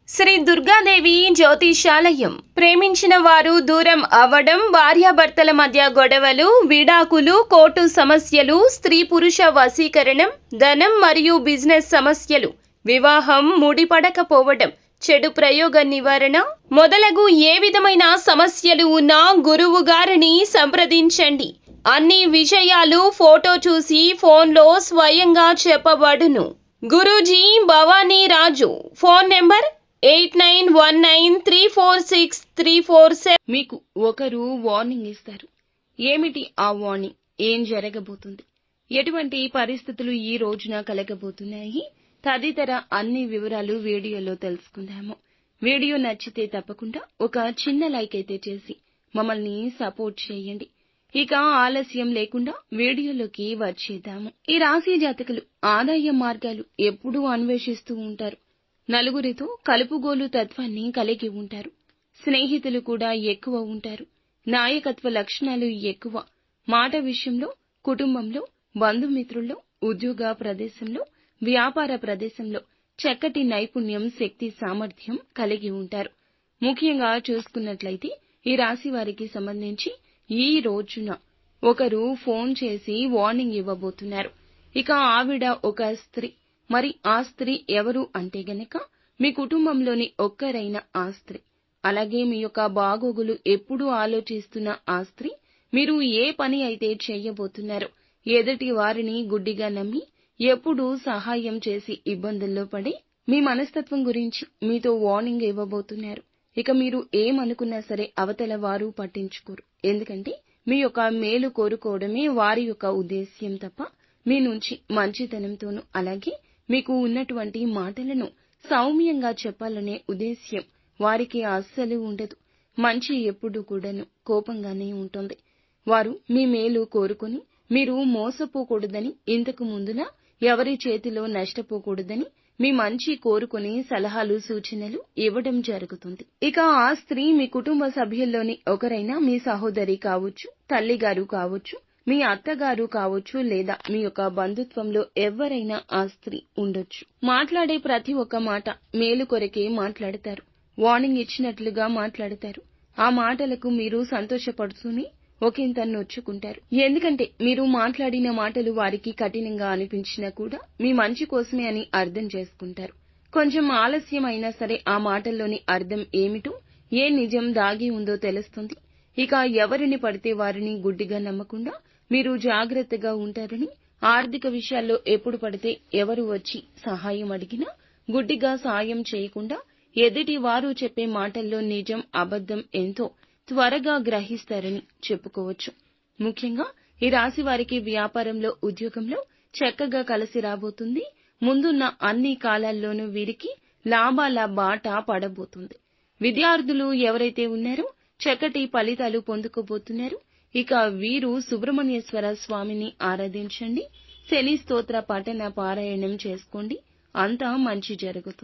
శ్రీ దుర్గాదేవి జ్యోతిషాలయం. ప్రేమించిన వారు దూరం అవ్వడం, భార్యాభర్తల మధ్య గొడవలు, విడాకులు, కోర్టు సమస్యలు, స్త్రీ పురుష వశీకరణం, ధనం మరియు బిజినెస్ సమస్యలు, వివాహం ముడిపడకపోవడం, చెడు ప్రయోగ నివారణ మొదలగు ఏ విధమైన సమస్యలు ఉన్నా గురువు గారిని సంప్రదించండి. అన్ని విషయాలు ఫోటో చూసి ఫోన్లో స్వయంగా చెప్పబడును. గురూజీ భవానీ రాజు. Phone number 8919346347. మీకు ఒకరు వార్నింగ్ ఇస్తారు. ఏమిటి ఆ వార్నింగ్? ఏం జరగబోతుంది? ఎటువంటి పరిస్థితులు ఈ రోజున కలగబోతున్నాయి? తదితర అన్ని వివరాలు వీడియోలో తెలుసుకుందాము. వీడియో నచ్చితే తప్పకుండా ఒక చిన్న లైక్ అయితే చేసి మమ్మల్ని సపోర్ట్ చేయండి. ఇక ఆలస్యం లేకుండా వీడియోలోకి వచ్చేద్దాము. ఈ రాశి జాతకులు ఆదాయ మార్గాలు ఎప్పుడూ అన్వేషిస్తూ ఉంటారు. నలుగురితో కలుపుగోలు తత్వాన్ని కలిగి ఉంటారు. స్నేహితులు కూడా ఎక్కువ ఉంటారు. నాయకత్వ లక్షణాలు ఎక్కువ. మాట విషయంలో, కుటుంబంలో, బంధుమిత్రుల్లో, ఉద్యోగ ప్రదేశంలో, వ్యాపార ప్రదేశంలో చక్కటి నైపుణ్యం, శక్తి, సామర్థ్యం కలిగి ఉంటారు. ముఖ్యంగా చూసుకున్నట్లయితే ఈ రాశి వారికి సంబంధించి ఈ రోజున ఒకరు ఫోన్ చేసి వార్నింగ్ ఇవ్వబోతున్నారు. ఇక ఆవిడ ఒక స్త్రీ. మరి ఆ స్త్రీ ఎవరు అంటే గనక మీ కుటుంబంలోని ఒక్కరైన ఆ స్త్రీ. అలాగే మీ యొక్క బాగోగులు ఎప్పుడూ ఆలోచిస్తున్న ఆ స్త్రీ మీరు ఏ పని అయితే చేయబోతున్నారో ఎదుటి వారిని గుడ్డిగా నమ్మి ఎప్పుడూ సహాయం చేసి ఇబ్బందుల్లో పడి మీ మనస్తత్వం గురించి మీతో వార్నింగ్ ఇవ్వబోతున్నారు. ఇక మీరు ఏమనుకున్నా సరే అవతల వారు పట్టించుకోరు. ఎందుకంటే మీ యొక్క మేలు కోరుకోవడమే వారి యొక్క ఉద్దేశ్యం తప్ప మీ నుంచి మంచితనంతోనూ అలాగే మీకు ఉన్నటువంటి మాటలను సౌమ్యంగా చెప్పాలనే ఉద్దేశ్యం వారికి అస్సలు ఉండదు. మంచి ఎప్పుడు కూడాను కోపంగానే ఉంటుంది. వారు మీ మేలు కోరుకొని మీరు మోసపోకూడదని, ఇంతకు ముందులా ఎవరి చేతిలో నష్టపోకూడదని మీ మంచి కోరుకొని సలహాలు, సూచనలు ఇవ్వడం జరుగుతుంది. ఇక ఆ స్త్రీ మీ కుటుంబ సభ్యుల్లోని ఒకరైనా మీ సహోదరి కావచ్చు, తల్లిగారు కావచ్చు, మీ అత్తగారు కావచ్చు, లేదా మీ యొక్క బంధుత్వంలో ఎవరైనా ఆ స్త్రీ ఉండొచ్చు. మాట్లాడే ప్రతి ఒక్క మాట మేలు కొరకే మాట్లాడతారు. వార్నింగ్ ఇచ్చినట్లుగా మాట్లాడతారు. ఆ మాటలకు మీరు సంతోషపడుతూనే ఒకంత నొచ్చుకుంటారు. ఎందుకంటే మీరు మాట్లాడిన మాటలు వారికి కఠినంగా అనిపించినా కూడా మీ మంచి కోసమే అని అర్థం చేసుకుంటారు. కొంచెం ఆలస్యం అయినా సరే ఆ మాటల్లోని అర్థం ఏమిటో, ఏ నిజం దాగి ఉందో తెలుస్తుంది. ఇక ఎవరిని పడితే వారిని గుడ్డిగా నమ్మకుండా మీరు జాగ్రత్తగా ఉంటారని, ఆర్థిక విషయాల్లో ఎప్పుడు పడితే ఎవరు వచ్చి సహాయం అడిగినా గుడ్డిగా సాయం చేయకుండా ఎదుటి వారు చెప్పే మాటల్లో నిజం, అబద్ధం ఎంతో త్వరగా గ్రహిస్తారని చెప్పుకోవచ్చు. ముఖ్యంగా ఈ రాశి వారికి వ్యాపారంలో, ఉద్యోగంలో చక్కగా కలిసి రాబోతుంది. ముందున్న అన్ని కాలాల్లోనూ వీరికి లాభాల బాట పడబోతుంది. విద్యార్థులు ఎవరైతే ఉన్నారో చక్కటి ఫలితాలు పొందుకోబోతున్నారు. ఇక వీరు సుబ్రహ్మణ్యేశ్వర స్వామిని ఆరాధించండి. శని స్తోత్ర పఠన పారాయణం చేసుకోండి. అంతా మంచి జరుగుతుంది.